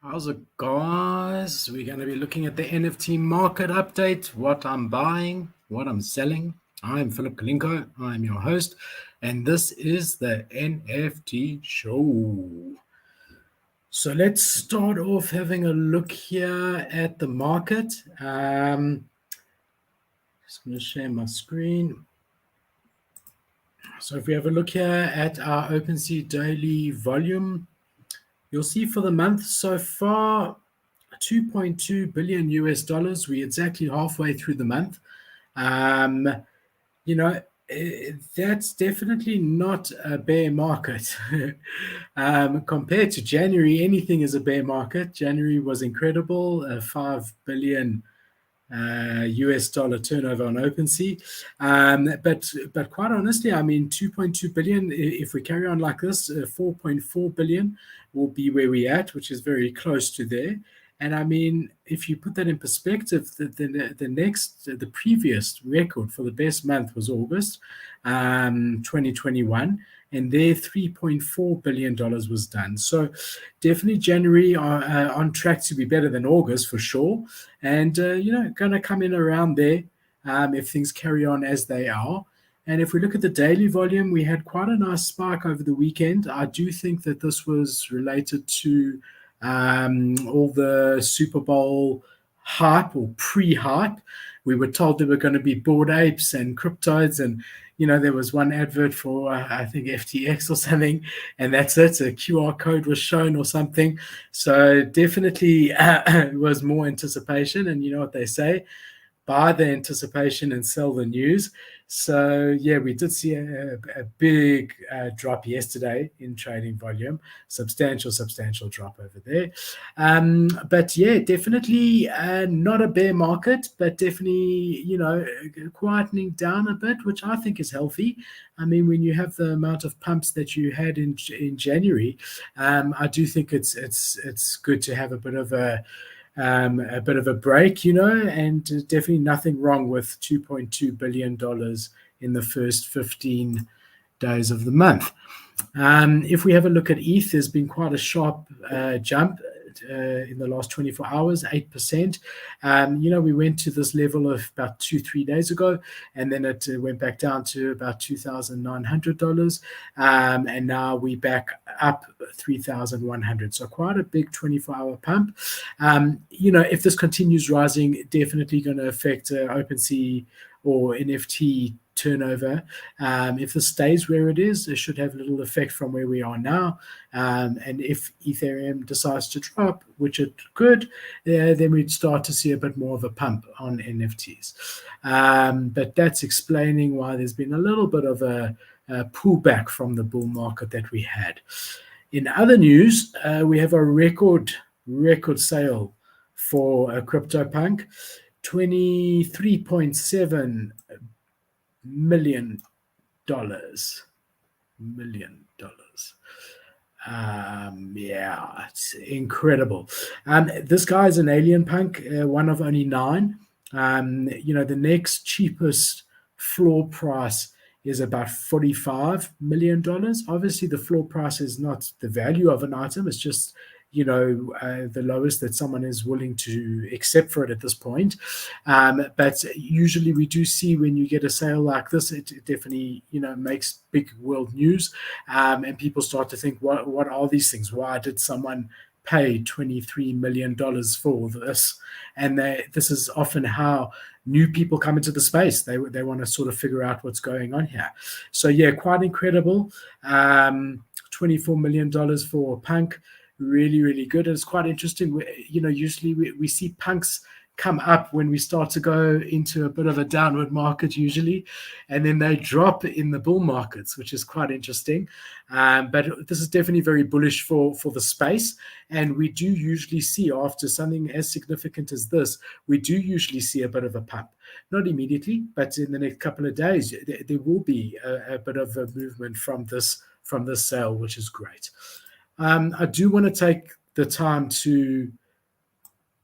How's it, guys? We're going to be looking at the NFT market update, what I'm buying, what I'm selling. I'm Philip Kalinko. I'm your host, and this is the NFT show. So let's start off having a look here at the market. Just going to share my screen. So if we have a look here at our OpenSea daily volume, you'll see for the month so far, 2.2 billion US dollars. We're exactly halfway through the month. Um, that's definitely not a bear market. Compared to January, anything is a bear market. January was incredible, 5 billion US dollar turnover on OpenSea. But quite honestly, I mean, 2.2 billion, if we carry on like this, 4.4 billion will be where we're at, which is very close to there. And I mean, if you put that in perspective, the previous record for the best month was August 2021, and there $3.4 billion was done. So definitely January on track to be better than August for sure. And, going to come in around there if things carry on as they are. And if we look at the daily volume, we had quite a nice spike over the weekend. I do think that this was related to all the Super Bowl hype or pre-hype. We were told there were going to be Bored Apes and Cryptoids, and there was one advert for I think FTX or something, and that's it. A QR code was shown or something. So definitely it was more anticipation, and you know what they say: buy the anticipation and sell the news. So yeah, we did see a big drop yesterday in trading volume, substantial drop over there. But yeah, definitely not a bear market, but definitely quietening down a bit, which I think is healthy. I mean, when you have the amount of pumps that you had in January, I do think it's good to have a bit of a break, and definitely nothing wrong with $2.2 billion in the first 15 days of the month. If we have a look at ETH, there's been quite a sharp jump in the last 24 hours, 8%. We went to this level of about 2-3 days ago, and then it went back down to about $2,900. And now we're back up 3,100. So quite a big 24-hour pump. If this continues rising, definitely going to affect OpenSea or NFT turnover. If this stays where it is, it should have little effect from where we are now. And if Ethereum decides to drop, which it could, then we'd start to see a bit more of a pump on NFTs. But that's explaining why there's been a little bit of a pullback from the bull market that we had. In other news, we have a record sale for a CryptoPunk, $23.7 million. Yeah, it's incredible. This guy is an alien punk, one of only 9. The next cheapest floor price is about $45 million. Obviously, the floor price is not the value of an item. It's just, the lowest that someone is willing to accept for it at this point. But usually we do see when you get a sale like this, it definitely, makes big world news. And people start to think, what are these things? Why did someone pay $23 million for this? And this is often how new people come into the space. They want to sort of figure out what's going on here. So yeah, quite incredible. $24 million for punk. Really, really good. And it's quite interesting. Usually we see punks come up when we start to go into a bit of a downward market usually, and then they drop in the bull markets, which is quite interesting. But this is definitely very bullish for the space, and we do usually see, after something as significant as this, we do usually see a bit of a pump. Not immediately, but in the next couple of days there will be a bit of a movement from this sale, which is great. I do want to take the time to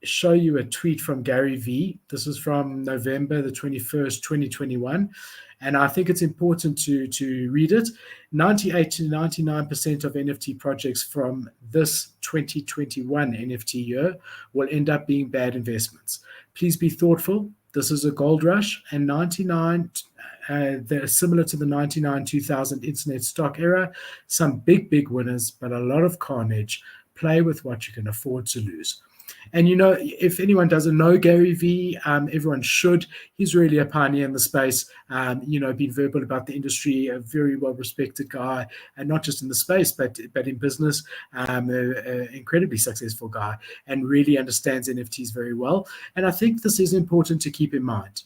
show you a tweet from Gary V. This is from November the 21st, 2021. And I think it's important to read it. 98 to 99% of NFT projects from this 2021 NFT year will end up being bad investments. Please be thoughtful. This is a gold rush, and 99, they're similar to the 99 2000 internet stock era. Some big winners, but a lot of carnage. Play with what you can afford to lose. And, if anyone doesn't know Gary V, everyone should. He's really a pioneer in the space, been verbal about the industry, a very well-respected guy, and not just in the space, but in business, an incredibly successful guy, and really understands NFTs very well. And I think this is important to keep in mind,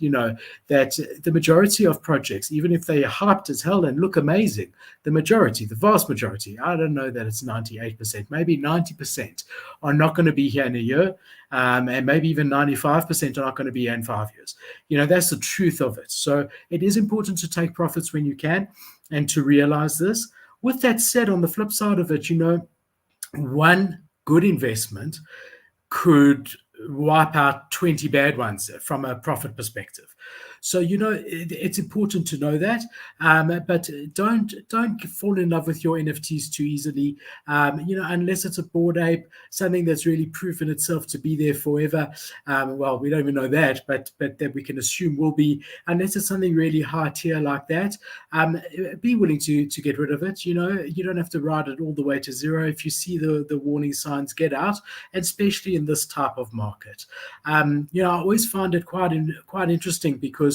that the majority of projects, even if they are hyped as hell and look amazing, the vast majority, I don't know that it's 98%, maybe 90% are not going to be here in a year. And maybe even 95% are not going to be here in 5 years. That's the truth of it. So it is important to take profits when you can and to realize this. With that said, on the flip side of it, one good investment could wipe out 20 bad ones from a profit perspective. So, it's important to know that, but don't fall in love with your NFTs too easily, unless it's a Bored Ape, something that's really proven itself to be there forever. Well, we don't even know that, but that we can assume will be, unless it's something really high tier like that. Be willing to get rid of it. You don't have to ride it all the way to zero. If you see the warning signs, get out, and especially in this type of market. I always find it quite interesting, because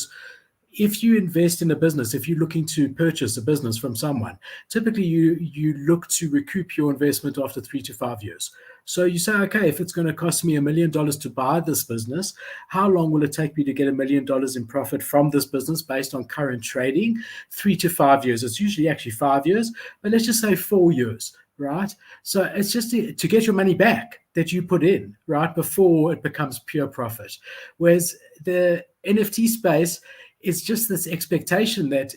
if you invest in a business, if you're looking to purchase a business from someone, typically you look to recoup your investment after 3 to 5 years. So you say, okay, if it's going to cost me $1 million to buy this business, how long will it take me to get $1 million in profit from this business based on current trading? 3 to 5 years. It's usually actually 5 years, but let's just say 4 years. Right. So it's just to get your money back that you put in, right, before it becomes pure profit. Whereas the NFT space is just this expectation that,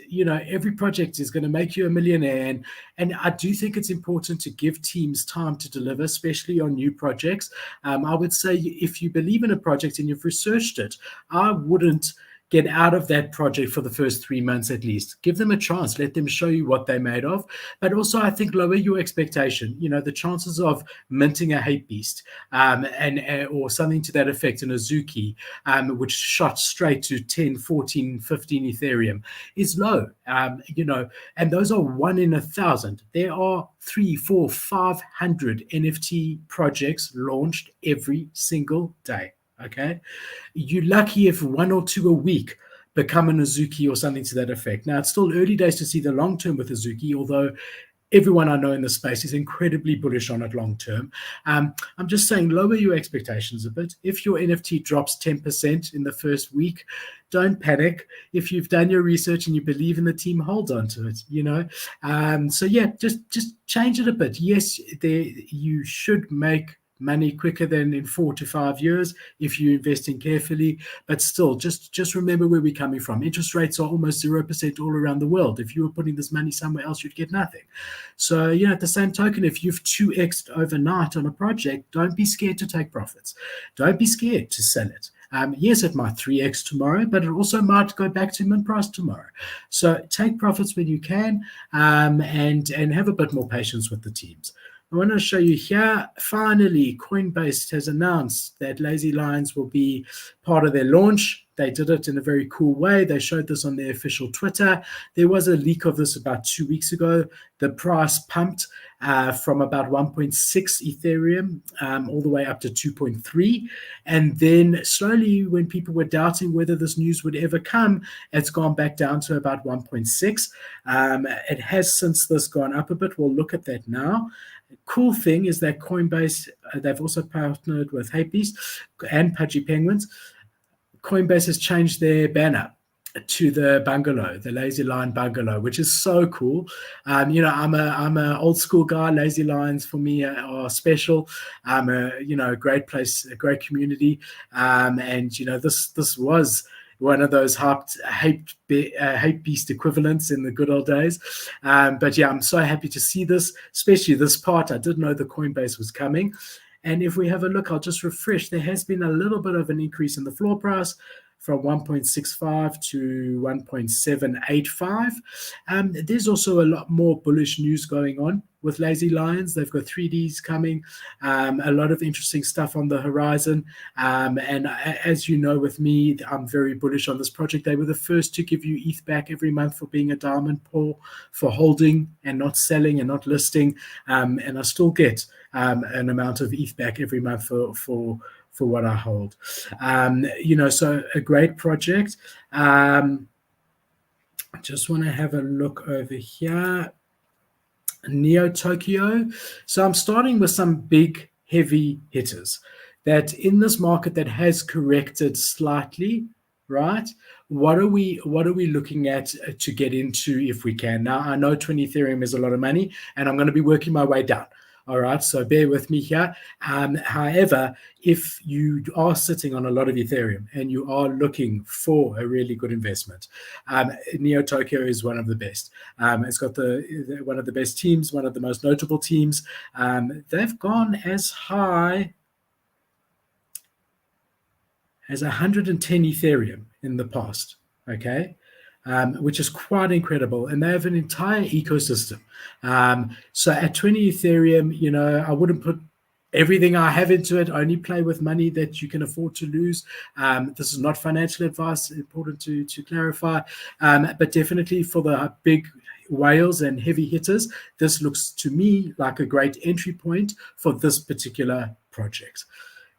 every project is going to make you a millionaire. And I do think it's important to give teams time to deliver, especially on new projects. I would say if you believe in a project and you've researched it, I wouldn't get out of that project for the first 3 months at least. Give them a chance. Let them show you what they're made of. But also, I think, lower your expectation. The chances of minting a hate beast or something to that effect in Azuki, which shot straight to 10, 14, 15 Ethereum, is low. And those are 1 in 1,000. There are 300, 400, 500 NFT projects launched every single day. Okay, you're lucky if 1 or 2 a week become an Azuki or something to that effect. Now, it's still early days to see the long term with Azuki, although everyone I know in the space is incredibly bullish on it long term. I'm just saying, lower your expectations a bit. If your NFT drops 10% in the first week, don't panic. If you've done your research and you believe in the team, hold on to it. So yeah, just change it a bit. Yes, you should make money quicker than in 4 to 5 years if you're investing carefully. But still, just remember where we're coming from. Interest rates are almost 0% all around the world. If you were putting this money somewhere else, you'd get nothing. So, at the same token, if you've 2x'd overnight on a project, don't be scared to take profits. Don't be scared to sell it. Yes, it might 3x tomorrow, but it also might go back to mint price tomorrow. So take profits when you can, and have a bit more patience with the teams. I want to show you here, finally, Coinbase has announced that Lazy Lions will be part of their launch. They did it in a very cool way. They showed this on their official Twitter. There was a leak of this about 2 weeks ago. The price pumped from about 1.6 Ethereum all the way up to 2.3. And then slowly, when people were doubting whether this news would ever come, it's gone back down to about 1.6. It has since this gone up a bit. We'll look at that now. Cool thing is that Coinbase, they've also partnered with Hapebeast and Pudgy Penguins. Coinbase has changed their banner to the bungalow, the Lazy Lion bungalow, which is so cool. I'm a old school guy. Lazy Lions for me are special. A great place, a great community. This was one of those hate beast equivalents in the good old days. But yeah, I'm so happy to see this, especially this part. I didn't know the Coinbase was coming. And if we have a look, I'll just refresh. There has been a little bit of an increase in the floor price from 1.65 to 1.785. There's also a lot more bullish news going on with Lazy Lions. They've got 3Ds coming, a lot of interesting stuff on the horizon. And as you know, with me, I'm very bullish on this project. They were the first to give you ETH back every month for being a diamond pool, for holding and not selling and not listing. And I still get an amount of ETH back every month for what I hold. So a great project. I just want to have a look over here. Neo Tokyo. So I'm starting with some big, heavy hitters that in this market that has corrected slightly, right? What are we looking at to get into if we can? Now, I know 20 Ethereum is a lot of money, and I'm going to be working my way down. All right, so bear with me here. However, if you are sitting on a lot of Ethereum and you are looking for a really good investment, Neo Tokyo is one of the best. It's got one of the best teams, one of the most notable teams. They've gone as high as 110 Ethereum in the past, okay? Which is quite incredible. And they have an entire ecosystem. So at 20 Ethereum, I wouldn't put everything I have into it. I only play with money that you can afford to lose. This is not financial advice, important to clarify. But definitely for the big whales and heavy hitters, this looks to me like a great entry point for this particular project.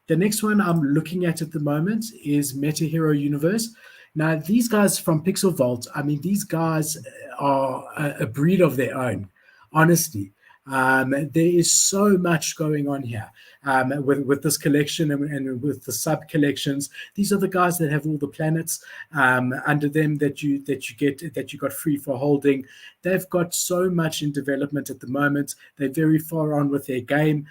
The next one I'm looking at the moment is Meta Hero Universe. Now, these guys from Pixel Vault, these guys are a breed of their own, honestly. There is so much going on here with this collection and with the sub collections. These are the guys that have all the planets under them that you got free for holding. They've got so much in development at the moment. They're very far on with their game.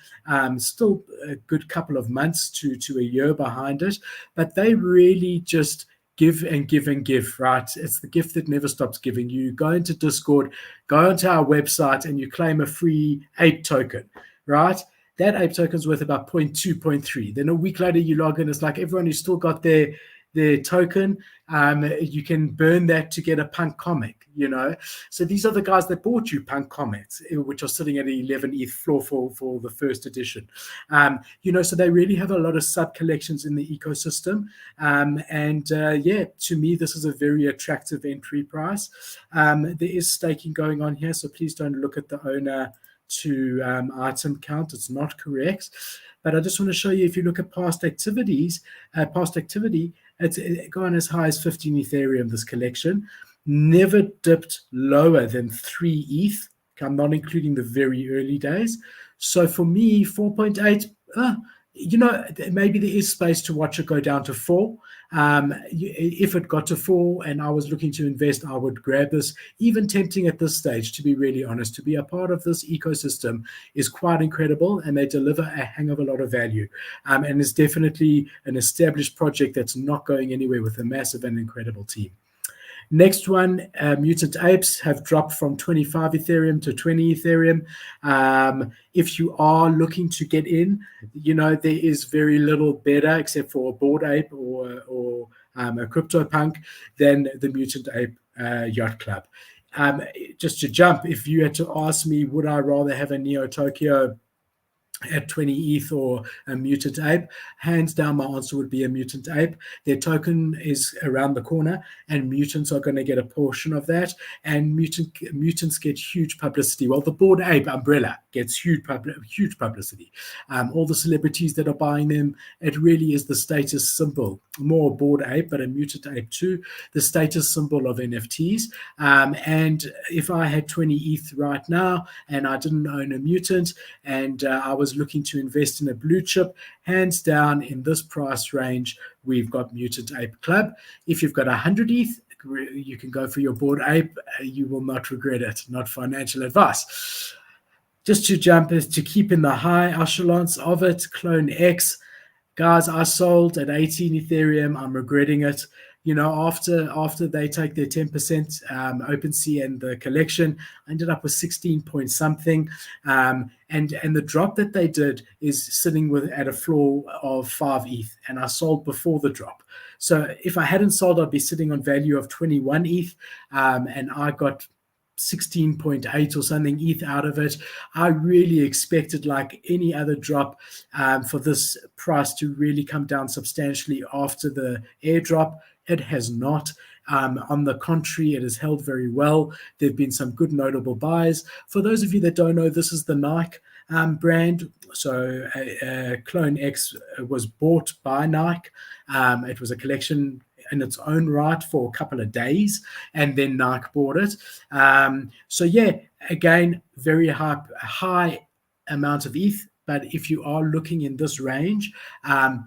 Still a good couple of months to a year behind it, but they really just give and give and give, right? It's the gift that never stops giving. You go into Discord, go onto our website, and you claim a free ape token, right? That ape token's worth about 0.2, 0.3. Then a week later, you log in. It's like everyone who's still got their token, you can burn that to get a punk comic, So these are the guys that bought you punk comics, which are sitting at 11 ETH floor for the first edition. So they really have a lot of sub collections in the ecosystem. To me, this is a very attractive entry price. There is staking going on here, so please don't look at the owner to item count. It's not correct. But I just want to show you, if you look at past activity, it's gone as high as 15 Ethereum, this collection. Never dipped lower than 3 ETH. I'm not including the very early days. So for me, 4.8, maybe there is space to watch it go down to 4. If it got to 4 and I was looking to invest, I would grab this. Even tempting at this stage, to be really honest. To be a part of this ecosystem is quite incredible, and they deliver a hang of a lot of value. And it's definitely an established project that's not going anywhere, with a massive and incredible team. Next one, Mutant Apes have dropped from 25 Ethereum to 20 Ethereum. If you are looking to get in, there is very little better, except for a Bored Ape or a CryptoPunk, than the Mutant Ape Yacht Club. Just to jump, if you had to ask me, would I rather have a Neo Tokyo at 20 ETH or a Mutant Ape? Hands down, my answer would be a Mutant Ape. Their token is around the corner, and mutants are going to get a portion of that. And mutants get huge publicity. Well, the Bored Ape umbrella gets huge publicity. All the celebrities that are buying them, it really is the status symbol. More Bored Ape, but a Mutant Ape too, the status symbol of NFTs. And if I had 20 ETH right now and I didn't own a mutant, and I was looking to invest in a blue chip, hands down in this price range, we've got Mutant Ape Club. If you've got 100 ETH, you can go for your Bored Ape. You will not regret it. Not financial advice. Just to jump is to keep in the high echelons of it. Clone X, guys, I sold at 18 Ethereum. I'm regretting it. after they take their 10% OpenSea and the collection, I ended up with 16 point something. And the drop that they did is sitting with at a floor of 5 ETH, and I sold before the drop. So if I hadn't sold, I'd be sitting on value of 21 ETH, and I got 16.8 or something ETH out of it. I really expected, like any other drop, for this price to really come down substantially after the airdrop. It has not. On the contrary, it has held very well. There have been some good notable buys. For those of you that don't know, this is the Nike brand. So Clone X was bought by Nike. It was a collection in its own right for a couple of days, and then Nike bought it. So yeah, again, very high amount of ETH. But if you are looking in this range, I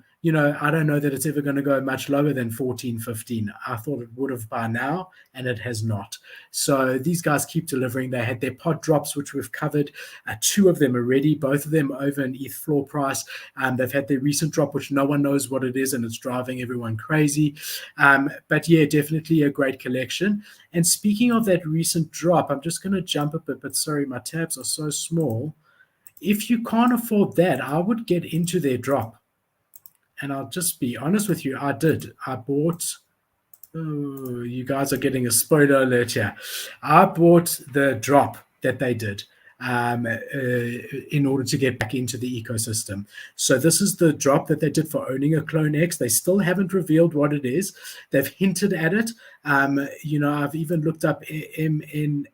don't know that it's ever going to go much lower than 14, 15. I thought it would have by now, and it has not. So these guys keep delivering. They had their pod drops, which we've covered, 2 of them already, both of them over an ETH floor price. They've had their recent drop, which no one knows what it is, and it's driving everyone crazy. But yeah, definitely a great collection. And speaking of that recent drop, I'm just going to jump a bit, but sorry, my tabs are so small. If you can't afford that, I would get into their drop. And I'll just be honest with you, I did. I bought, you guys are getting a spoiler alert here. I bought the drop that they did in order to get back into the ecosystem. So this is the drop that they did for owning a Clone X. They still haven't revealed what it is. They've hinted at it. I've even looked up MNLTH,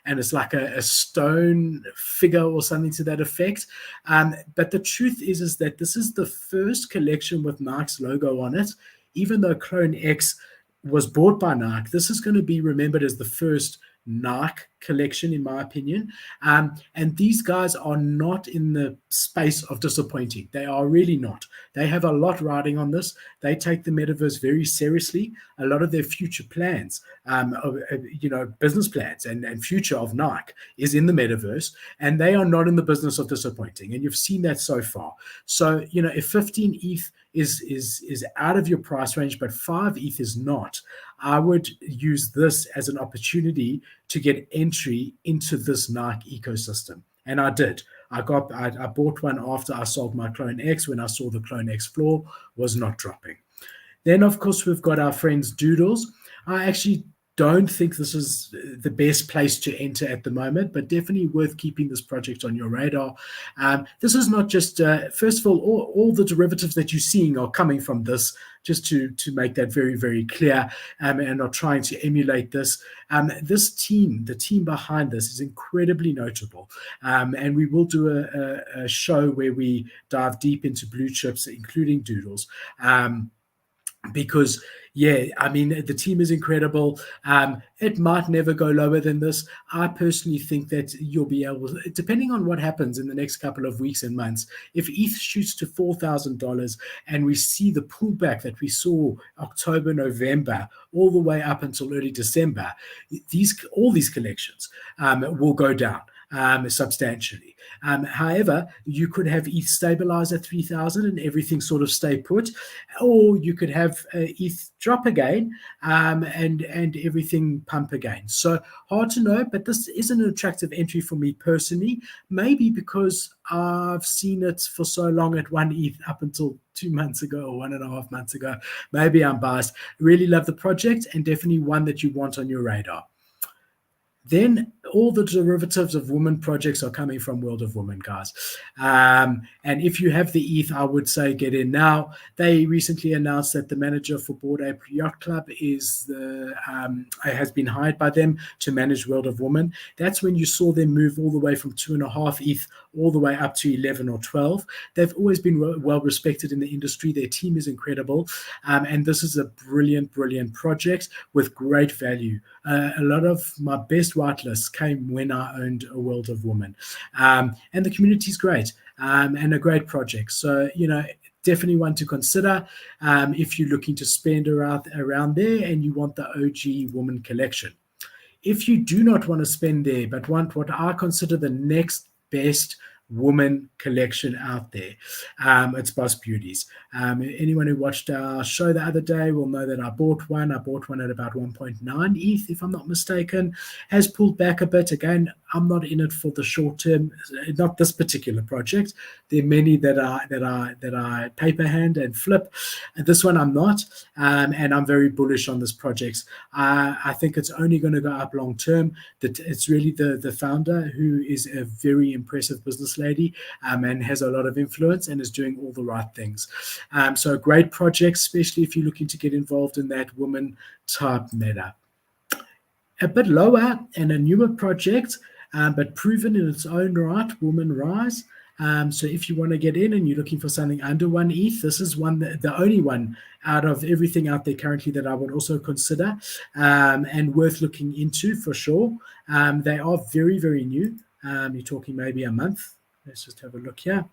and it's like a stone figure or something to that effect. But the truth is that this is the first collection with Nike's logo on it. Even though Clone X was bought by Nike, this is going to be remembered as the first Nike collection, in my opinion. And these guys are not in the space of disappointing. They are really not. They have a lot riding on this. They take the metaverse very seriously. A lot of their future plans, business plans and future of Nike is in the metaverse, and they are not in the business of disappointing. And you've seen that so far. So, if 15 ETH is out of your price range, but 5 ETH is not, I would use this as an opportunity to get entry into this Nike ecosystem. And I did. I bought one after I sold my Clone X, when I saw the Clone X floor was not dropping. Then, of course, we've got our friends Doodles. I actually don't think this is the best place to enter at the moment, but definitely worth keeping this project on your radar. This is not just, first of all the derivatives that you're seeing are coming from this, just to make that very, very clear, and are trying to emulate this. This team, the team behind this, is incredibly notable. And we will do a show where we dive deep into blue chips, including Doodles. Because, yeah, I mean, the team is incredible. It might never go lower than this. I personally think that you'll be able, depending on what happens in the next couple of weeks and months, if ETH shoots to $4,000 and we see the pullback that we saw October, November, all the way up until early December, all these collections will go down substantially. However, you could have ETH stabilize at 3,000 and everything sort of stay put, or you could have ETH drop again and everything pump again. So hard to know, but this is an attractive entry for me personally, maybe because I've seen it for so long at 1 ETH up until 2 months ago or 1.5 months ago. Maybe I'm biased. Really love the project, and definitely one that you want on your radar. Then all the derivatives of women projects are coming from World of Women, guys. And if you have the ETH, I would say get in now. They recently announced that the manager for Bored Ape Yacht Club has been hired by them to manage World of Women. That's when you saw them move all the way from 2.5 ETH all the way up to 11 or 12. They've always been well respected in the industry. Their team is incredible. And this is a brilliant, brilliant project with great value. A lot of my best whitelists came when I owned a World of Women. And the community is great, and a great project. So, definitely one to consider if you're looking to spend around there and you want the OG Woman collection. If you do not want to spend there, but want what I consider the next best woman collection out there. It's Boss Beauties. Anyone who watched our show the other day will know that I bought one. I bought one at about 1.9 ETH, if I'm not mistaken. Has pulled back a bit. Again, I'm not in it for the short term. Not this particular project. There are many that I paper hand and flip. This one I'm not, and I'm very bullish on this project. I think it's only going to go up long term. That it's really the founder, who is a very impressive business lady, and has a lot of influence and is doing all the right things. So a great project, especially if you're looking to get involved in that woman type meta. A bit lower and a newer project, but proven in its own right, Woman Rise. So if you want to get in and you're looking for something under 1 ETH, this is the only one out of everything out there currently that I would also consider, and worth looking into for sure. They are very, very new. You're talking maybe a month. Let's just have a look here.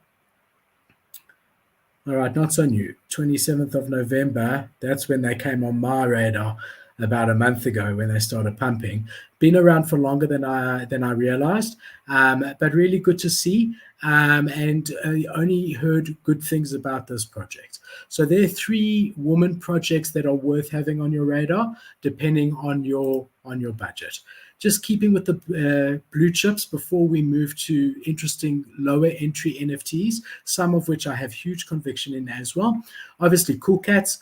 All right, not so new. 27th of November, that's when they came on my radar about a month ago when they started pumping. Been around for longer than I realized, but really good to see, and only heard good things about this project. So there are 3 woman projects that are worth having on your radar, depending on your budget. Just keeping with the blue chips before we move to interesting lower entry NFTs, some of which I have huge conviction in as well. Obviously, Cool Cats.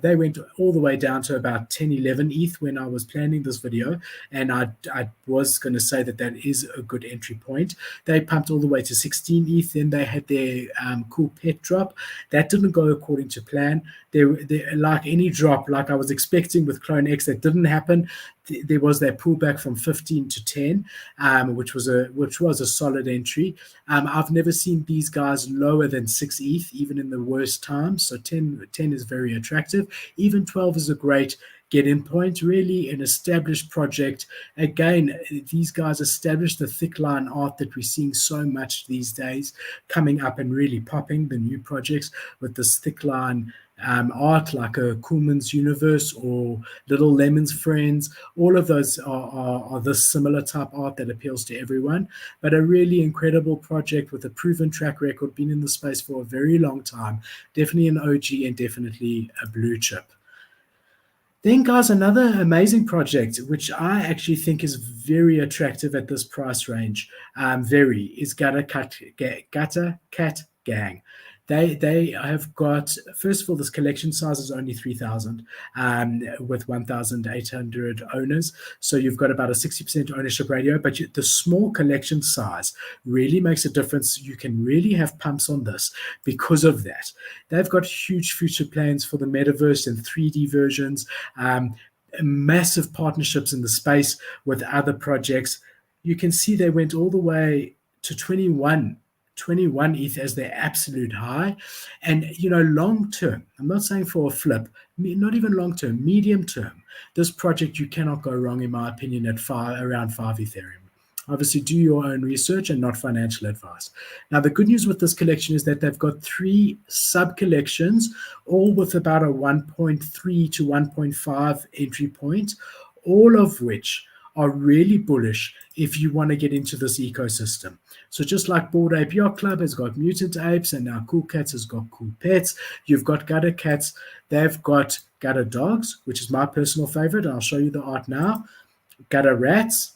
They went all the way down to about 10, 11 ETH when I was planning this video, and I was going to say that is a good entry point. They pumped all the way to 16 ETH, then they had their Cool Pet drop. That didn't go according to plan. They like any drop, like I was expecting with Clone X, that didn't happen. There was that pullback from 15 to 10, which was a solid entry. I've never seen these guys lower than 6 ETH, even in the worst times. So 10 is very attractive. Even 12 is a great get-in point, really an established project. Again, these guys established the thick line art that we're seeing so much these days, coming up and really popping, the new projects with this thick line art, like a Coolman's Universe or Little Lemon's Friends. All of those are this similar type art that appeals to everyone, but a really incredible project with a proven track record, been in the space for a very long time, definitely an OG and definitely a blue chip. Then, guys, another amazing project, which I actually think is very attractive at this price range, is Gutter Cat Gang. They have got, first of all, this collection size is only 3,000, with 1,800 owners. So you've got about a 60% ownership ratio, but the small collection size really makes a difference. You can really have pumps on this because of that. They've got huge future plans for the metaverse and 3D versions, massive partnerships in the space with other projects. You can see they went all the way to 21 ETH as their absolute high. And, long term, I'm not saying for a flip, not even long term, medium term, this project, you cannot go wrong, in my opinion, at around 5 Ethereum. Obviously, do your own research and not financial advice. Now, the good news with this collection is that they've got 3 sub-collections, all with about a 1.3 to 1.5 entry point, all of which are really bullish if you want to get into this ecosystem. So just like Bored Ape Yacht Club has got Mutant Apes, and now Cool Cats has got Cool Pets, you've got Gutter Cats, they've got Gutter Dogs, which is my personal favorite. I'll show you the art now. Gutter Rats,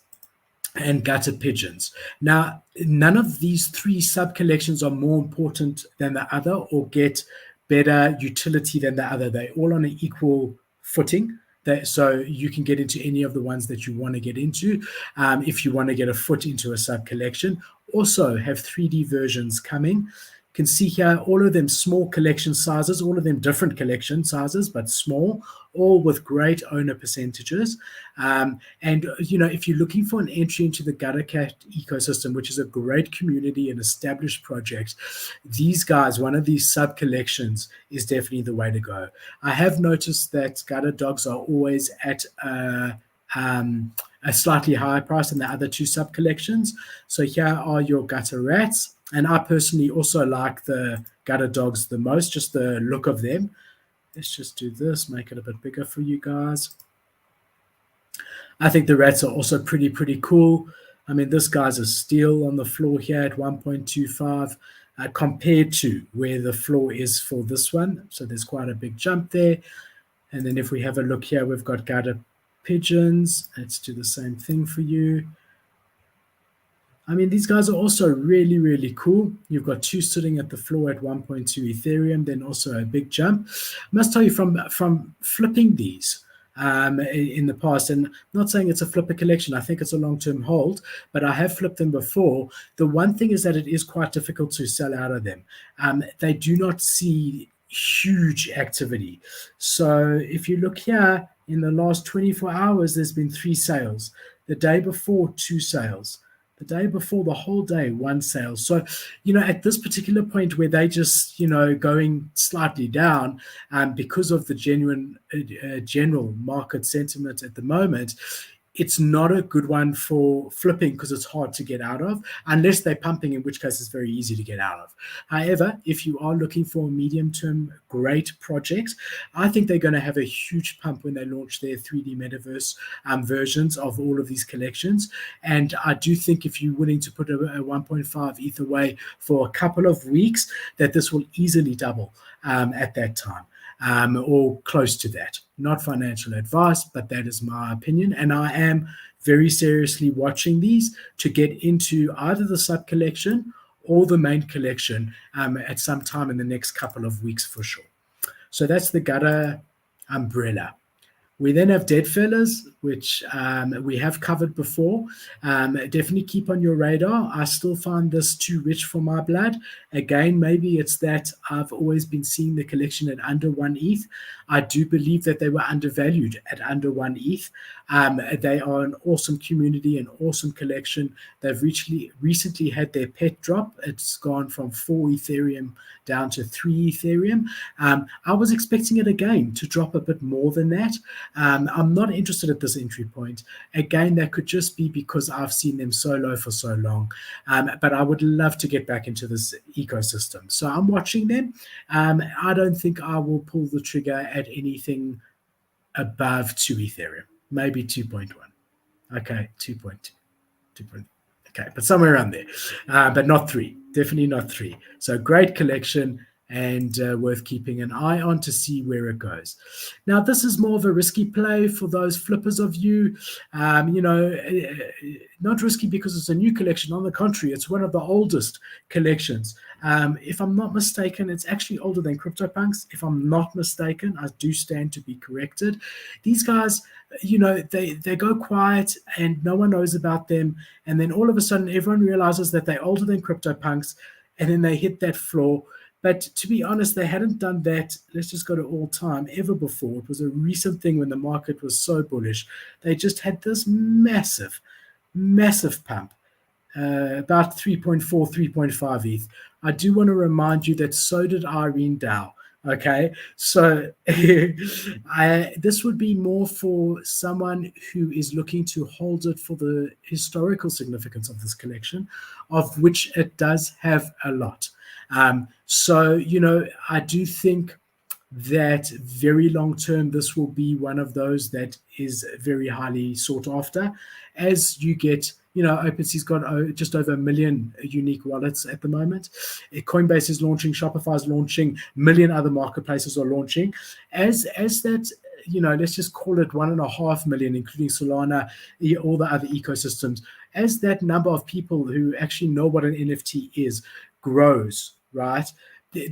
and Gutter Pigeons. Now, none of these 3 sub-collections are more important than the other or get better utility than the other. They're all on an equal footing. So you can get into any of the ones that you want to get into, if you want to get a foot into a sub-collection. Also have 3D versions coming. Can see here all of them small collection sizes, all of them different collection sizes, but small, all with great owner percentages. And if you're looking for an entry into the Gutter Cat ecosystem, which is a great community and established project, these guys, one of these sub collections, is definitely the way to go. I have noticed that Gutter Dogs are always at a slightly higher price than the other 2 sub collections. So here are your Gutter Rats. And I personally also like the Gutter Dogs the most, just the look of them. Let's just do this, make it a bit bigger for you guys. I think the rats are also pretty cool. I mean, this guy's a steal on the floor here at 1.25 compared to where the floor is for this one. So there's quite a big jump there. And then if we have a look here, we've got gutter pigeons. Let's do the same thing for you. I mean, these guys are also really, really cool. You've got two sitting at the floor at 1.2 Ethereum, then also a big jump. I must tell you, from flipping these in the past, and not saying it's a flipper collection, I think it's a long-term hold, but I have flipped them before. The one thing is that it is quite difficult to sell out of them. They do not see huge activity. So if you look here, in the last 24 hours, there's been 3 sales. The day before, 2 sales. The day before, the whole day, 1 sale. So, at this particular point where they just, going slightly down because of the general market sentiment at the moment, it's not a good one for flipping because it's hard to get out of, unless they're pumping, in which case it's very easy to get out of. However, if you are looking for a medium-term great project, I think they're going to have a huge pump when they launch their 3D metaverse versions of all of these collections. And I do think if you're willing to put a 1.5 ETH away for a couple of weeks, that this will easily double at that time. Or close to that. Not financial advice, but that is my opinion. And I am very seriously watching these to get into either the sub collection or the main collection at some time in the next couple of weeks for sure. So that's the gutter umbrella. We then have Deadfellas, which we have covered before. Definitely keep on your radar. I still find this too rich for my blood. Again, maybe it's that I've always been seeing the collection at under 1 ETH. I do believe that they were undervalued at under 1 ETH. They are an awesome community, an awesome collection. They've recently had their pet drop. It's gone from 4 Ethereum down to 3 Ethereum. I was expecting it again to drop a bit more than that. I'm not interested at this entry point. Again, that could just be because I've seen them so low for so long. But I would love to get back into this ecosystem. So I'm watching them. I don't think I will pull the trigger at anything above 2 Ethereum, maybe 2.1. Okay, 2.2. Okay, but somewhere around there. But not 3. Definitely not 3. So great collection, and worth keeping an eye on to see where it goes. Now, this is more of a risky play for those flippers of you. Not risky because it's a new collection. On the contrary, it's one of the oldest collections. If I'm not mistaken, it's actually older than CryptoPunks. If I'm not mistaken, I do stand to be corrected. These guys, they go quiet and no one knows about them. And then all of a sudden, everyone realizes that they're older than CryptoPunks, and then they hit that floor. But to be honest, they hadn't done that, let's just go to all time, ever before. It was a recent thing when the market was so bullish. They just had this massive pump, about 3.4, 3.5 ETH. I do want to remind you that so did Irene Dow. Okay, so this would be more for someone who is looking to hold it for the historical significance of this collection, of which it does have a lot. So, I do think that very long term, this will be one of those that is very highly sought after. As you get, OpenSea's got just over 1 million unique wallets at the moment. Coinbase is launching, Shopify is launching, 1 million other marketplaces are launching. As that, let's just call it 1.5 million, including Solana, all the other ecosystems. As that number of people who actually know what an NFT is grows, right,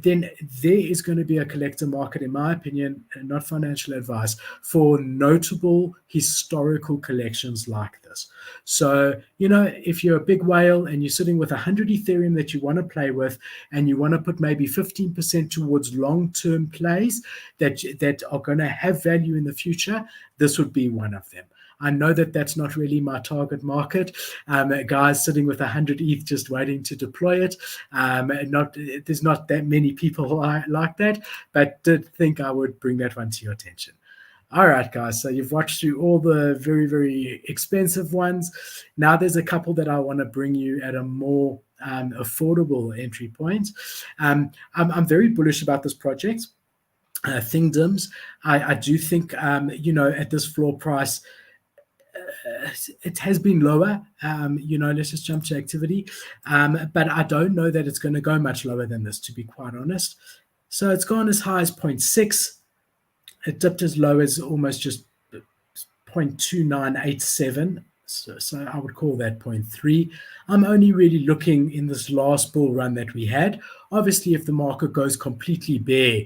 then there is going to be a collector market, in my opinion, and not financial advice, for notable historical collections like this. So, if you're a big whale and you're sitting with 100 Ethereum that you want to play with, and you want to put maybe 15% towards long-term plays that are going to have value in the future, this would be one of them. I know that that's not really my target market. Guys sitting with 100 ETH just waiting to deploy it. There's not that many people like that, but did think I would bring that one to your attention. All right, guys, so you've watched through all the very, very expensive ones. Now there's a couple that I want to bring you at a more affordable entry point. I'm very bullish about this project. Thingdoms, I do think, at this floor price, it has been lower. Let's just jump to activity. But I don't know that it's going to go much lower than this, to be quite honest. So it's gone as high as 0.6. It dipped as low as almost just 0.2987. So I would call that 0.3. I'm only really looking in this last bull run that we had. Obviously, if the market goes completely bare,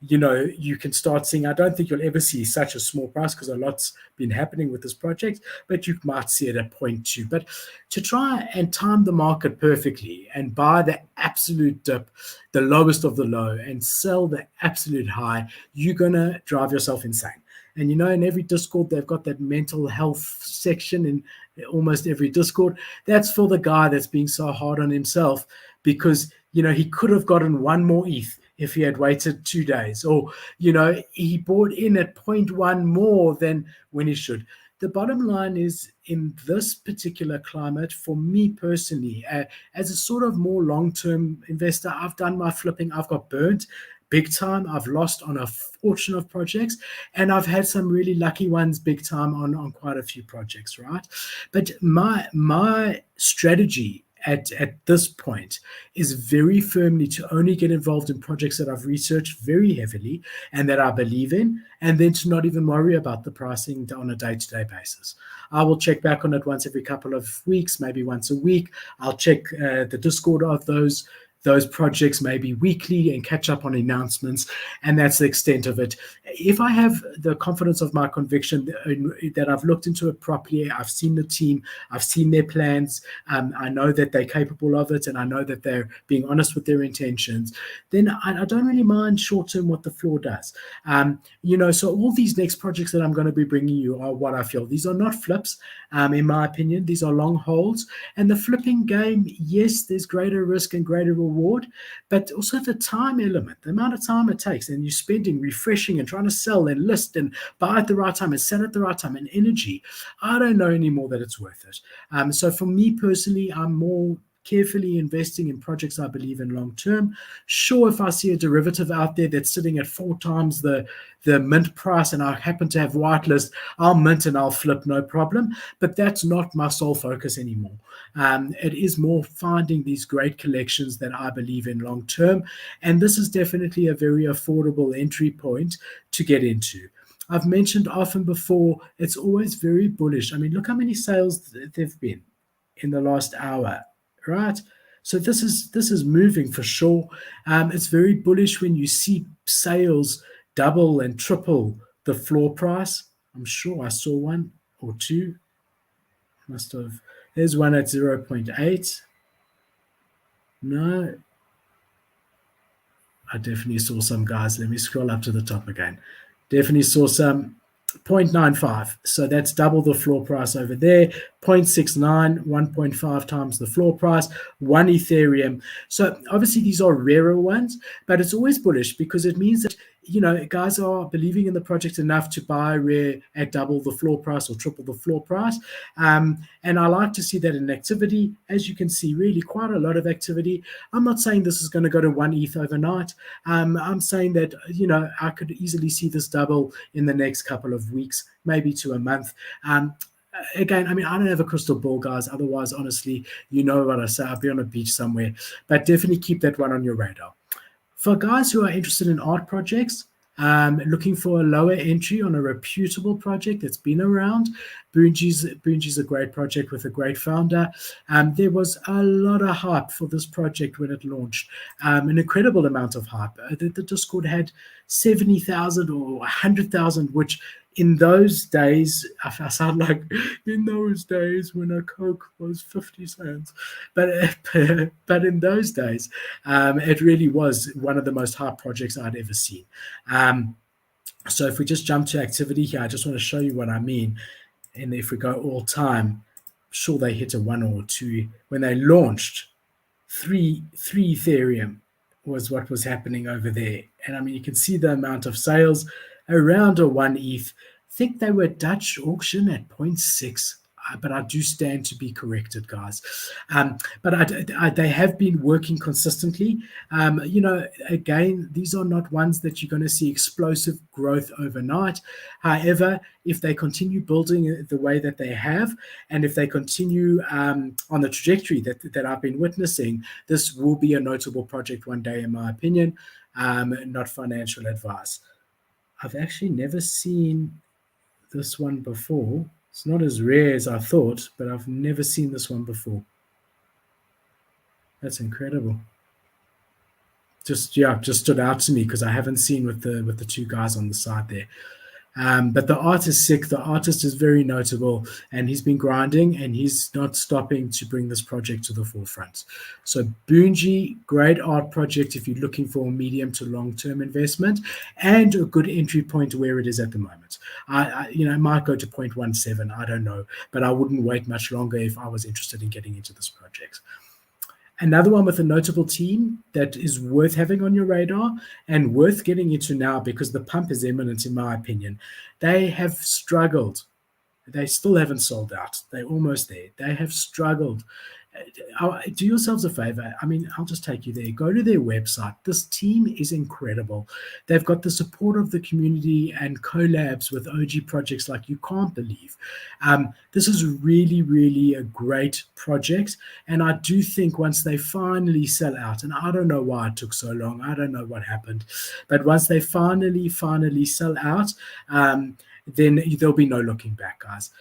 you can start seeing, I don't think you'll ever see such a small price because a lot's been happening with this project, but you might see it at 0.2. But to try and time the market perfectly and buy the absolute dip, the lowest of the low, and sell the absolute high, you're going to drive yourself insane. And in every Discord, they've got that mental health section in almost every Discord. That's for the guy that's being so hard on himself because, he could have gotten one more ETH if he had waited 2 days, or, he bought in at 0.1 more than when he should. The bottom line is, in this particular climate, for me personally, as a sort of more long-term investor, I've done my flipping. I've got burnt big time. I've lost on a fortune of projects, and I've had some really lucky ones big time on quite a few projects, right? But my strategy at this point is very firmly to only get involved in projects that I've researched very heavily and that I believe in, and then to not even worry about the pricing on a day-to-day basis. I will check back on it once every couple of weeks, maybe once a week. I'll check the Discord of those projects maybe weekly and catch up on announcements, and that's the extent of it. If I have the confidence of my conviction that I've looked into it properly, I've seen the team, I've seen their plans, I know that they're capable of it, and I know that they're being honest with their intentions, then I don't really mind short-term what the floor does. So all these next projects that I'm going to be bringing you are what I feel. These are not flips, in my opinion. These are long holds. And the flipping game, yes, there's greater risk and greater reward, but also the time element, the amount of time it takes, and you're spending refreshing and trying to sell and list and buy at the right time and sell at the right time, and energy. I don't know anymore that it's worth it. So for me personally, I'm more carefully investing in projects I believe in long term. Sure, if I see a derivative out there that's sitting at 4 times the mint price and I happen to have whitelist, I'll mint and I'll flip, no problem. But that's not my sole focus anymore. It is more finding these great collections that I believe in long term. And this is definitely a very affordable entry point to get into. I've mentioned often before, it's always very bullish. I mean, look how many sales there've been in the last hour. Right, so this is moving for sure. It's very bullish when you see sales double and triple the floor price. I'm sure I saw one or two. Must have. There's one at 0.8. No, I definitely saw some, guys. Let me scroll up to the top again. Definitely saw some. 0.95, so that's double the floor price over there. 0.69, 1.5 times the floor price, 1 Ethereum. So obviously these are rarer ones, but it's always bullish because it means that guys are believing in the project enough to buy rare at double the floor price or triple the floor price. And I like to see that in activity. As you can see, really quite a lot of activity. I'm not saying this is going to go to 1 ETH overnight. I'm saying that, I could easily see this double in the next couple of weeks, maybe to a month. Again, I mean, I don't have a crystal ball, guys. Otherwise, honestly, you know what I say. I'll be on a beach somewhere. But definitely keep that one on your radar. For guys who are interested in art projects, looking for a lower entry on a reputable project that's been around, Boonji's a great project with a great founder. There was a lot of hype for this project when it launched, an incredible amount of hype. The Discord had 70,000 or 100,000, which in those days, I sound like in those days when a Coke was 50 cents. But in those days, it really was one of the most hyped projects I'd ever seen. So if we just jump to activity here, I just want to show you what I mean. And if we go all time, I'm sure they hit a 1 or 2. When they launched, 3 Ethereum was what was happening over there. And I mean, you can see the amount of sales around a 1 ETH. I think they were Dutch auction at 0.6. but I do stand to be corrected, guys. They have been working consistently. Again, these are not ones that you're going to see explosive growth overnight. However, if they continue building the way that they have, and if they continue on the trajectory that I've been witnessing, this will be a notable project one day, in my opinion. Not financial advice. I've actually never seen this one before. It's not as rare as I thought, but I've never seen this one before. That's incredible. Just stood out to me because I haven't seen with the two guys on the side there. But the art is sick. The artist is very notable, and he's been grinding, and he's not stopping to bring this project to the forefront. So Boonji, great art project if you're looking for a medium to long-term investment and a good entry point where it is at the moment. It might go to 0.17, I don't know, but I wouldn't wait much longer if I was interested in getting into this project. Another one with a notable team that is worth having on your radar and worth getting into now because the pump is imminent, in my opinion. They have struggled. They still haven't sold out. They're almost there. They have struggled. Do yourselves a favor. I mean, I'll just take you there. Go to their website. This team is incredible. They've got the support of the community and collabs with OG projects like you can't believe. This is really, really a great project. And I do think once they finally sell out, and I don't know why it took so long, I don't know what happened, but once they finally sell out, then there'll be no looking back, guys.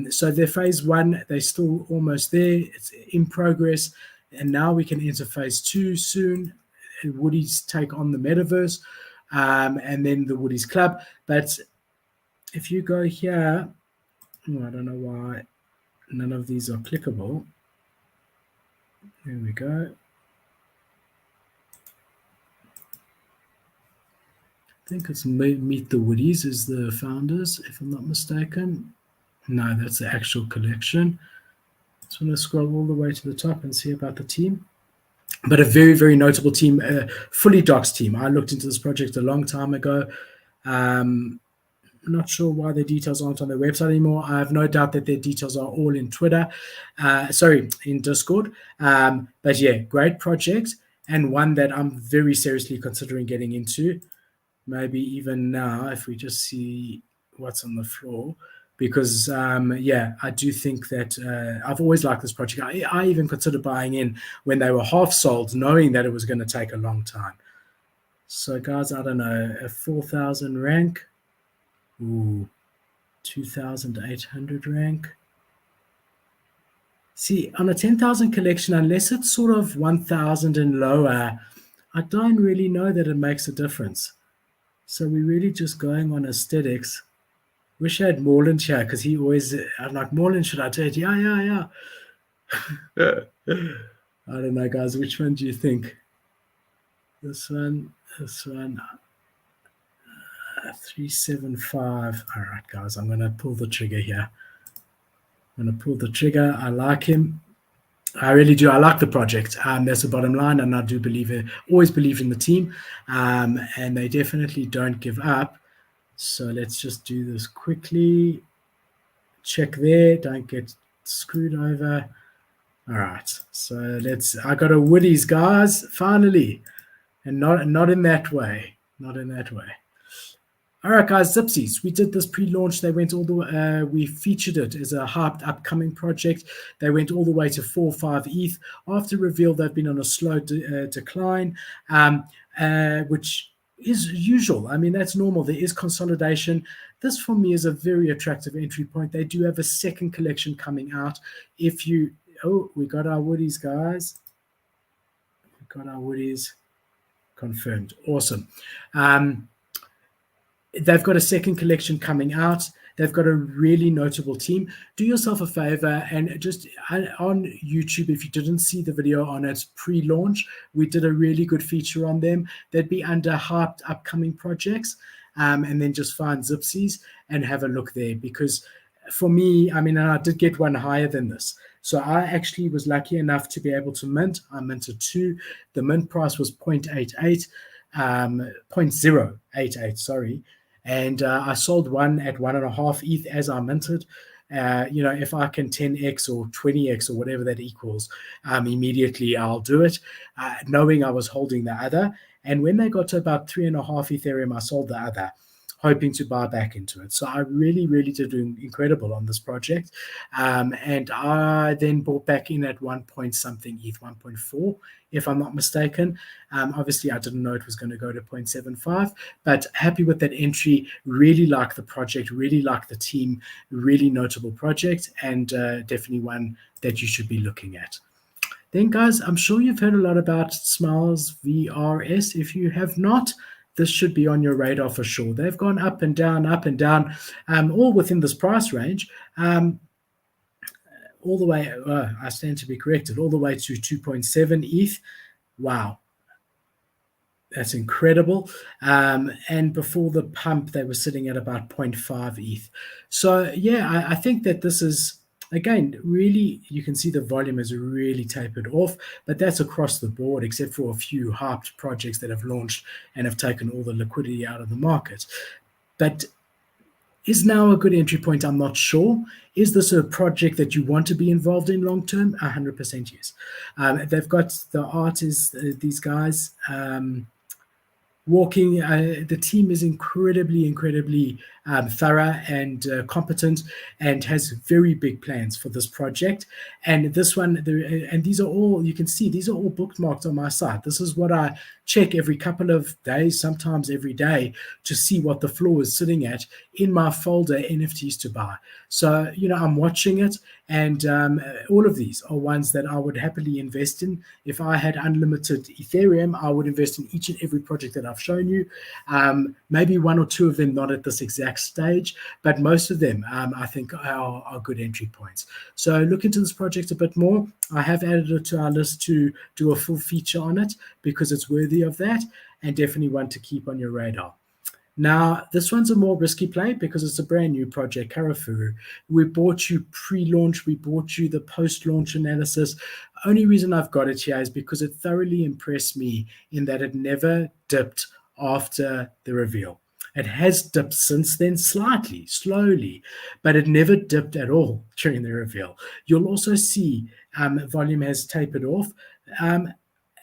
So their phase one, they're still almost there. It's in progress. And now we can enter phase two soon. Woodies take on the metaverse, and then the Woodies Club. But if you go here, I don't know why none of these are clickable. There we go. I think it's Meet the Woodies is the founders, if I'm not mistaken. No, that's the actual collection. So I'm going to scroll all the way to the top and see about the team. But a very, very notable team, fully docs team. I looked into this project a long time ago. Not sure why the details aren't on their website anymore. I have no doubt that their details are all in Twitter. In Discord. But yeah, great project and one that I'm very seriously considering getting into. Maybe even now, if we just see what's on the floor. Because, I do think that I've always liked this project. I even considered buying in when they were half sold, knowing that it was going to take a long time. So, guys, I don't know, a 4,000 rank. Ooh, 2,800 rank. See, on a 10,000 collection, unless it's sort of 1,000 and lower, I don't really know that it makes a difference. So we're really just going on aesthetics. Wish I had Morland here because he always, I'm like, Morland, should I do it? Yeah. I don't know, guys. Which one do you think? This one. 375. All right, guys. I'm going to pull the trigger here. I like him. I really do. I like the project. That's the bottom line. And I do always believe in the team. And they definitely don't give up. So let's just do this quickly. Check there. Don't get screwed over. All right. So I got a Woodies, guys, finally. And not in that way. All right, guys, Zipsies. We did this pre-launch. They went all the way. We featured it as a hyped upcoming project. They went all the way to 4 or 5 ETH. After reveal, they've been on a slow decline, which is usual. I mean, that's normal. There is consolidation. This, for me, is a very attractive entry point. They do have a second collection coming out. We got our Woodies, guys. We got our Woodies confirmed. Awesome. They've got a second collection coming out. They've got a really notable team. Do yourself a favor and just on YouTube, if you didn't see the video on its pre-launch, we did a really good feature on them. They'd be under hyped upcoming projects, and then just find Zipsies and have a look there. Because for me, I mean, I did get one higher than this. So I actually was lucky enough to be able to mint. I minted 2. The mint price was 0.088, sorry. And I sold one at 1.5 ETH as I minted. if I can 10x or 20x or whatever that equals, immediately I'll do it, knowing I was holding the other. And when they got to about 3.5 Ethereum, I sold the other, hoping to buy back into it. So I really, really did do incredible on this project. And I then bought back in at 1 point something ETH, 1.4, if I'm not mistaken. Obviously, I didn't know it was going to go to 0.75, but happy with that entry. Really like the project, really like the team, really notable project, and definitely one that you should be looking at. Then, guys, I'm sure you've heard a lot about Smiles VRS. If you have not, this should be on your radar for sure. They've gone up and down, all within this price range. All the way, I stand to be corrected, all the way to 2.7 ETH. Wow. That's incredible. And before the pump, they were sitting at about 0.5 ETH. So, yeah, I think that this is, again, really, you can see the volume has really tapered off, but that's across the board, except for a few hyped projects that have launched and have taken all the liquidity out of the market. But is now a good entry point? I'm not sure. Is this a project that you want to be involved in long term? 100% yes. They've got the artists, these guys. Walking, the team is incredibly thorough and competent, and has very big plans for this project. And this one, and these are all, you can see, these are all bookmarked on my site. This is what I check every couple of days, sometimes every day, to see what the floor is sitting at in my folder, NFTs to buy. So, I'm watching it, and all of these are ones that I would happily invest in. If I had unlimited Ethereum, I would invest in each and every project that I've shown you. Maybe one or two of them not at this exact stage, but most of them I think are good entry points. So look into this project a bit more. I have added it to our list to do a full feature on it because it's worthy of that, and definitely one to keep on your radar. Now, this one's a more risky play because it's a brand new project, Karafuru. We bought you pre-launch, we bought you the post-launch analysis. Only reason I've got it here is because it thoroughly impressed me in that it never dipped after the reveal. It has dipped since then slightly, slowly, but it never dipped at all during the reveal. You'll also see volume has tapered off.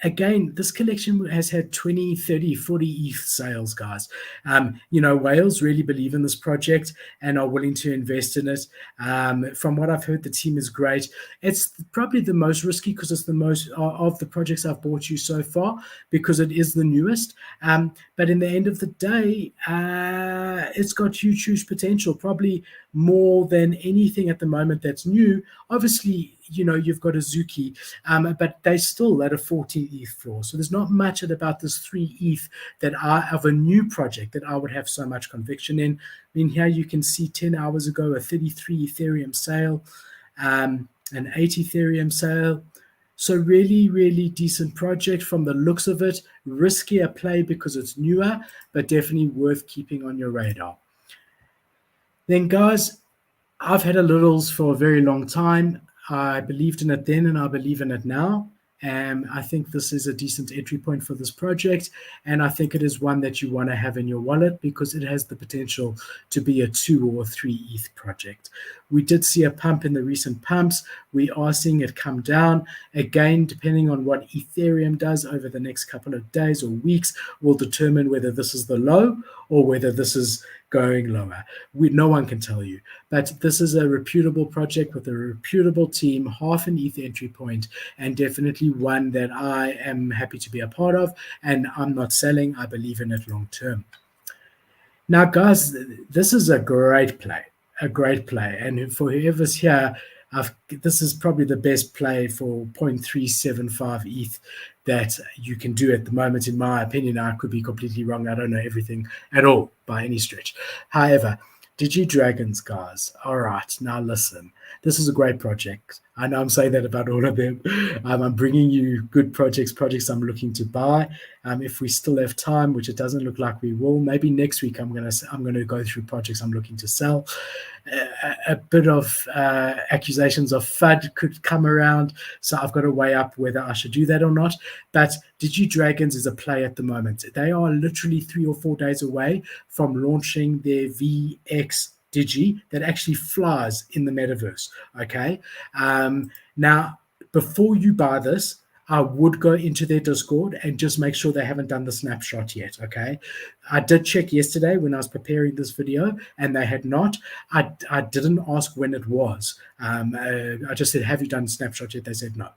Again, this collection has had 20, 30, 40 ETH sales, guys. Whales really believe in this project and are willing to invest in it. From what I've heard, the team is great. It's probably the most risky because it's the most of the projects I've bought you so far, because it is the newest. But in the end of the day, it's got huge potential, probably more than anything at the moment that's new. Obviously, you've got Azuki, but they still at a 14 ETH floor. So there's not much about this 3 ETH that of a new project that I would have so much conviction in. Here you can see 10 hours ago, a 33 Ethereum sale, an 8 Ethereum sale. So really decent project from the looks of it. Riskier play because it's newer, but definitely worth keeping on your radar. Then, guys, I've had a Littles for a very long time. I believed in it then and I believe in it now. I think this is a decent entry point for this project, and I think it is one that you want to have in your wallet because it has the potential to be a 2 or 3 ETH project. We did see a pump in the recent pumps. We are seeing it come down. Again, depending on what Ethereum does over the next couple of days or weeks will determine whether this is the low or whether this is going lower. No one can tell you. But this is a reputable project with a reputable team, half an ETH entry point, and definitely one that I am happy to be a part of. And I'm not selling. I believe in it long term. Now, guys, this is a great play. And for whoever's here, this is probably the best play for 0.375 ETH that you can do at the moment, in my opinion. I could be completely wrong. I don't know everything at all by any stretch. However, DigiDragons, guys. All right, now listen. This is a great project. I know I'm saying that about all of them. I'm bringing you good projects I'm looking to buy. If we still have time, which it doesn't look like we will, maybe next week I'm gonna go through projects I'm looking to sell. A bit of accusations of FUD could come around, so I've got to weigh up whether I should do that or not. But DigiDragons is a play at the moment. They are literally 3 or 4 days away from launching their VX digi that actually flies in the metaverse. Okay. Now, before you buy this, I would go into their Discord and just make sure they haven't done the snapshot yet. Okay. I did check yesterday when I was preparing this video, and they had not. I didn't ask when it was. I just said, "Have you done snapshot yet?" They said no.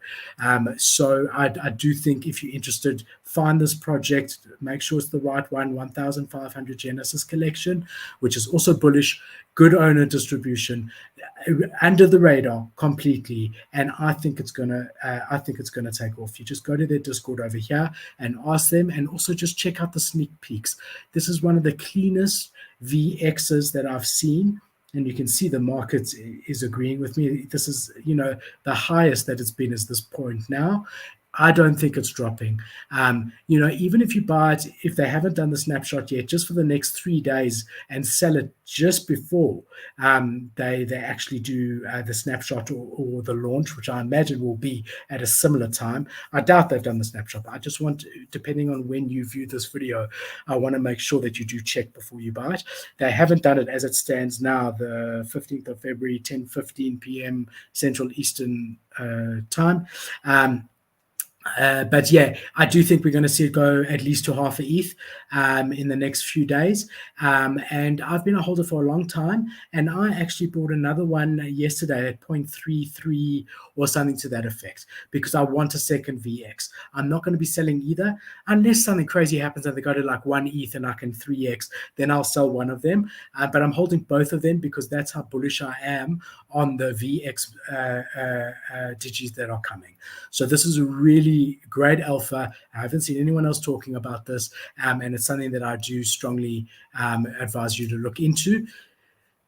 So I do think if you're interested, find this project. Make sure it's the right one. 1,500 Genesis collection, which is also bullish. Good owner distribution, under the radar completely, and I think it's gonna take off. You just go to their Discord over here and ask them, and also just check out the sneak peeks. This is one of the cleanest VXs that I've seen, and you can see the market is agreeing with me. This is, the highest that it's been at this point now. I don't think it's dropping. Even if you buy it, if they haven't done the snapshot yet, just for the next 3 days and sell it just before they actually do the snapshot or the launch, which I imagine will be at a similar time. I doubt they've done the snapshot, but I just want, depending on when you view this video, I want to make sure that you do check before you buy it. They haven't done it as it stands now, the 15th of February, 10:15 p.m. Central Eastern time. But yeah, I do think we're going to see it go at least to half a ETH in the next few days. And I've been a holder for a long time, and I actually bought another one yesterday at 0.33 or something to that effect, because I want a second VX. I'm not going to be selling either unless something crazy happens and they go to like 1 ETH and I can 3X, then I'll sell one of them. But I'm holding both of them because that's how bullish I am on the VX digis that are coming. So this is a really great alpha. I haven't seen anyone else talking about this, and it's something that I do strongly advise you to look into.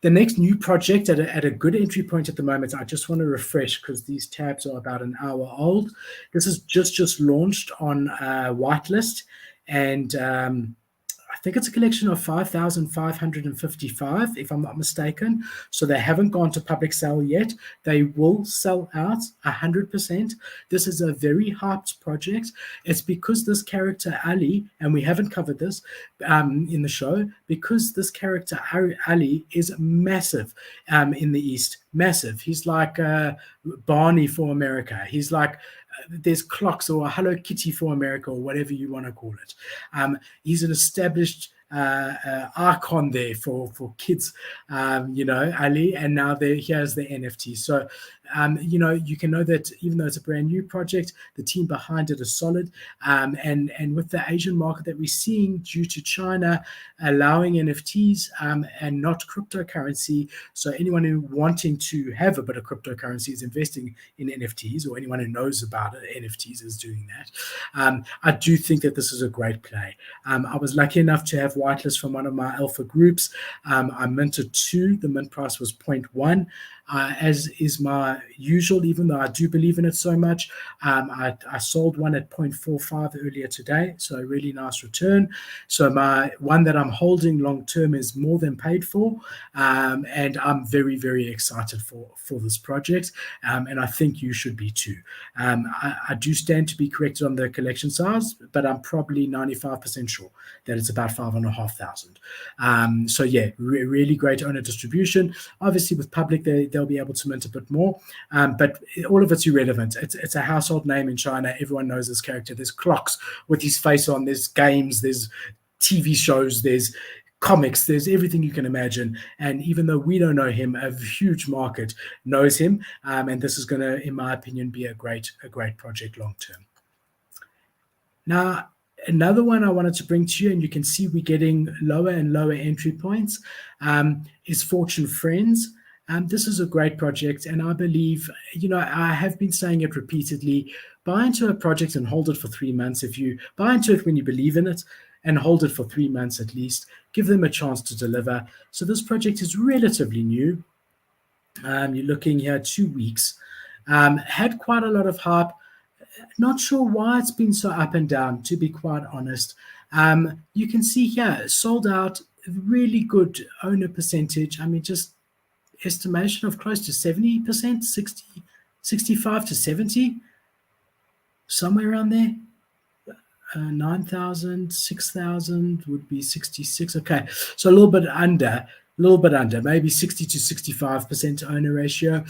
The next new project at a good entry point at the moment, I just want to refresh because these tabs are about an hour old. This is just launched on whitelist, and I think it's a collection of 5,555, if I'm not mistaken. So they haven't gone to public sale yet. They will sell out 100%. This is a very hyped project. It's because this character, Ali, and we haven't covered this in the show, because this character, Ali, is massive in the East. Massive. He's like Barney for America. He's like, there's clocks or Hello Kitty for America or whatever you want to call it. He's an established icon there for kids, Ali, and now here's the NFT. So, you can know that even though it's a brand new project, the team behind it is solid. And with the Asian market that we're seeing due to China allowing NFTs and not cryptocurrency, so anyone who wanting to have a bit of cryptocurrency is investing in NFTs, or anyone who knows about NFTs is doing that. I do think that this is a great play. I was lucky enough to have whitelist from one of my alpha groups. I minted 2. The mint price was 0.1. As is my usual, even though I do believe in it so much. I sold one at 0.45 earlier today, so a really nice return. So my one that I'm holding long term is more than paid for, and I'm very, very excited for this project, and I think you should be too. I do stand to be corrected on the collection size, but I'm probably 95% sure that it's about 5,500. So yeah, really great owner distribution. Obviously with public, they'll be able to mint a bit more, but all of it's irrelevant. It's a household name in China. Everyone knows this character. There's clocks with his face on, there's games, there's TV shows, there's comics, there's everything you can imagine. And even though we don't know him, a huge market knows him, and this is going to, in my opinion, be a great project long term. Now, another one I wanted to bring to you, and you can see we're getting lower and lower entry points, is Fortune Friends. This is a great project, and I believe, I have been saying it repeatedly, buy into a project and hold it for 3 months. If you buy into it when you believe in it and hold it for 3 months at least, give them a chance to deliver. So this project is relatively new. You're looking here 2 weeks. Had quite a lot of hype. Not sure why it's been so up and down, to be quite honest. You can see here, sold out, really good owner percentage. I mean, just estimation of close to 70%, 65 to 70, somewhere around there. 9,000, 6,000 would be 66. Okay, so a little bit under. a little bit under, maybe 60 to 65% owner ratio.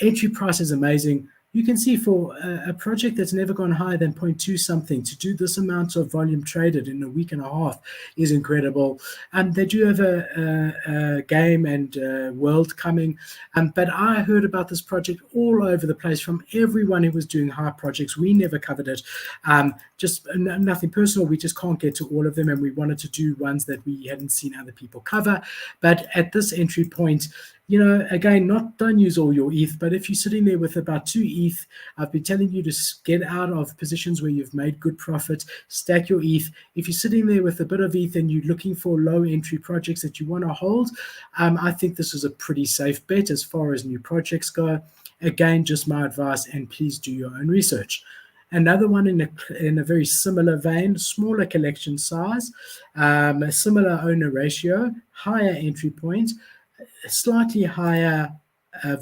Entry price is amazing. You can see for a project that's never gone higher than 0.2 something, to do this amount of volume traded in a week and a half is incredible. They do have a game and world coming, but I heard about this project all over the place from everyone who was doing high projects. We never covered it. Just nothing personal. We just can't get to all of them, and we wanted to do ones that we hadn't seen other people cover. But at this entry point, again, don't use all your ETH, but if you're sitting there with about 2 ETH, I've been telling you to get out of positions where you've made good profit, stack your ETH. If you're sitting there with a bit of ETH and you're looking for low entry projects that you want to hold, I think this is a pretty safe bet as far as new projects go. Again, just my advice, and please do your own research. Another one in a very similar vein, smaller collection size, a similar owner ratio, higher entry point, slightly higher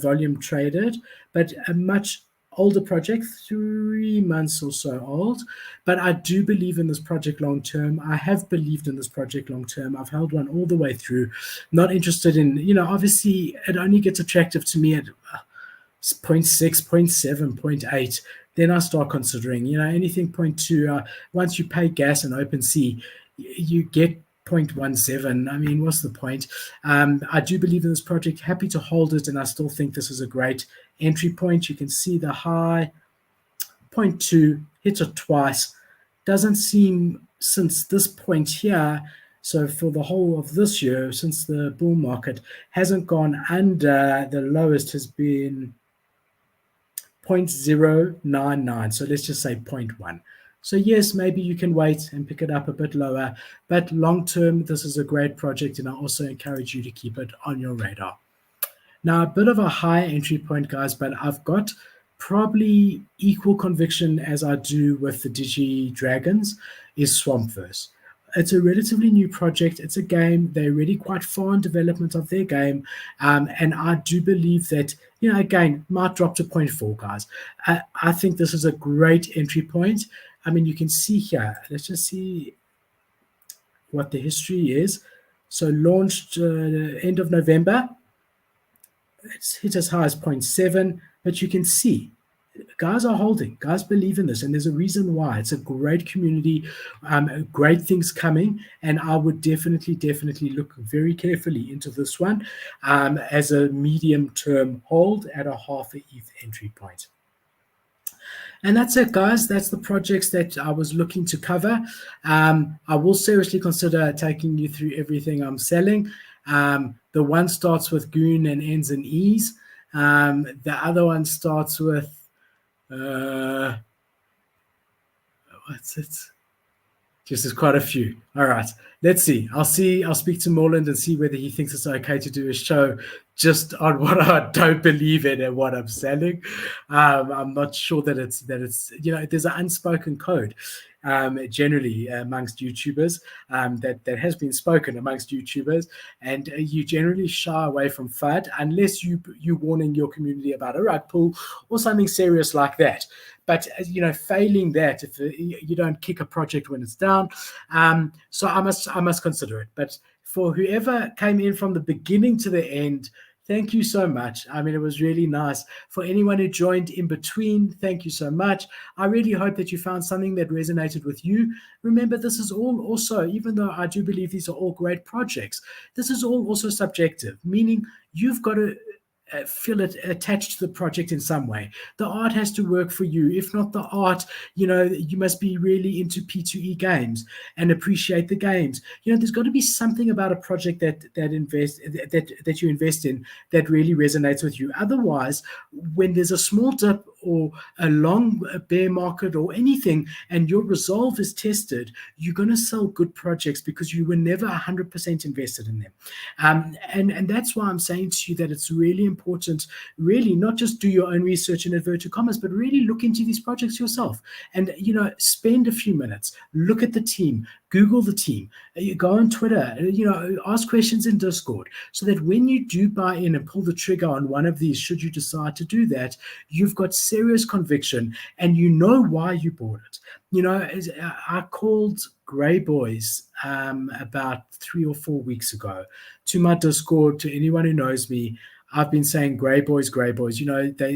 volume traded, but a much older project, 3 months or so old. But I do believe in this project long term. I have believed in this project long term. I've held one all the way through. Not interested in, obviously it only gets attractive to me at 0.6, 0.7, 0.8. Then I start considering, anything 0.2. Once you pay gas and OpenSea, you get 0.17. I mean, what's the point? I do believe in this project, happy to hold it, and I still think this is a great entry point. You can see the high, 0.2, hit it twice. Doesn't seem, since this point here, so for the whole of this year, since the bull market, hasn't gone under. The lowest has been 0.099. So let's just say 0.1. So yes, maybe you can wait and pick it up a bit lower, but long term, this is a great project, and I also encourage you to keep it on your radar. Now, a bit of a high entry point, guys, but I've got probably equal conviction as I do with the Digi Dragons, is Swampverse. It's a relatively new project. It's a game. They're really quite far in development of their game. And I do believe that, again, might drop to 0.4, guys. I think this is a great entry point. I mean, you can see here. Let's just see what the history is. So launched end of November. It's hit as high as 0.7, but you can see guys are holding. Guys believe in this, and there's a reason why. It's a great community, great things coming, and I would definitely look very carefully into this one as a medium-term hold at a half a ETH entry point. And that's it, guys. That's the projects that I was looking to cover. I will seriously consider taking you through everything I'm selling. The one starts with Goon and ends in Ease. The other one starts with what's it? Just there's quite a few. All right, let's see. I'll speak to Morland and see whether he thinks it's okay to do a show just on what I don't believe in and what I'm selling. I'm not sure that it's there's an unspoken code generally amongst YouTubers that has been spoken amongst YouTubers, and you generally shy away from FUD unless you're warning your community about a rug pull or something serious like that. But failing that, if you don't kick a project when it's down, so I must consider it. But for whoever came in from the beginning to the end, thank you so much. I mean, it was really nice. For anyone who joined in between, thank you so much. I really hope that you found something that resonated with you. Remember, this is all also, even though I do believe these are all great projects, this is all also subjective, meaning you've got to feel it attached to the project in some way. The art has to work for you. If not the art, you must be really into P2E games and appreciate the games. There's got to be something about a project that you invest in that really resonates with you. Otherwise, when there's a small dip or a long bear market or anything, and your resolve is tested, you're going to sell good projects because you were never 100% invested in them. And that's why I'm saying to you that it's really important, really not just do your own research in inverted commas, but really look into these projects yourself. And, spend a few minutes, look at the team, Google the team, you go on Twitter, ask questions in Discord, so that when you do buy in and pull the trigger on one of these, should you decide to do that, you've got serious conviction and you know why you bought it. I called Grey Boys about 3 or 4 weeks ago to my Discord. To anyone who knows me, I've been saying Grey Boys, Grey Boys. They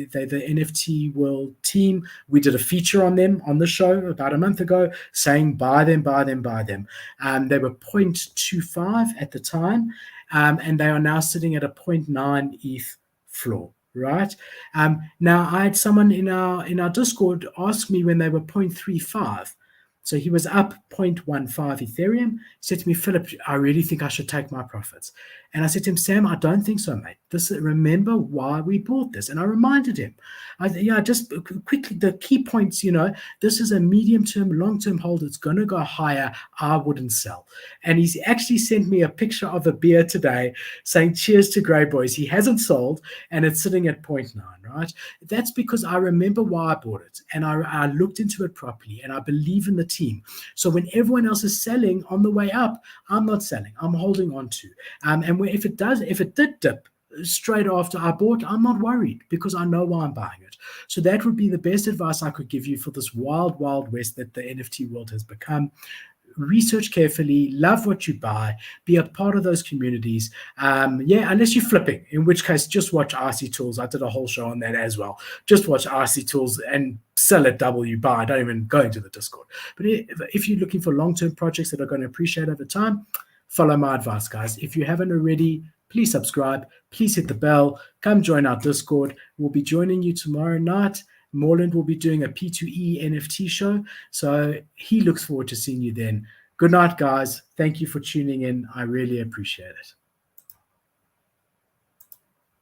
the NFT world team. We did a feature on them on the show about a month ago, saying buy them, buy them, buy them. They were 0.25 at the time, and they are now sitting at a zero point 0.9 ETH floor. Right. Now, I had someone in our Discord ask me when they were 0.35. So he was up 0.15 Ethereum. He said to me, Philip, I really think I should take my profits. And I said to him, Sam, I don't think so, mate. Remember why we bought this. And I reminded him, just quickly, the key points, this is a medium-term, long-term hold. It's going to go higher. I wouldn't sell. And he's actually sent me a picture of a beer today saying, cheers to Grey Boys. He hasn't sold, and it's sitting at 0.9, right? That's because I remember why I bought it. And I looked into it properly, and I believe in the team. So when everyone else is selling on the way up, I'm not selling. I'm holding on to. And if it did dip straight after I bought, I'm not worried because I know why I'm buying it. So that would be the best advice I could give you for this wild, wild west that the NFT world has become. Research carefully, love what you buy, be a part of those communities. Unless you're flipping, in which case just watch RC Tools. I did a whole show on that as well. Just watch RC Tools and sell at double you buy. Don't even go into the Discord. But if you're looking for long-term projects that are going to appreciate over time, follow my advice, guys. If you haven't already, please subscribe. Please hit the bell. Come join our Discord. We'll be joining you tomorrow night. Morland will be doing a P2E NFT show. So he looks forward to seeing you then. Good night, guys. Thank you for tuning in. I really appreciate it.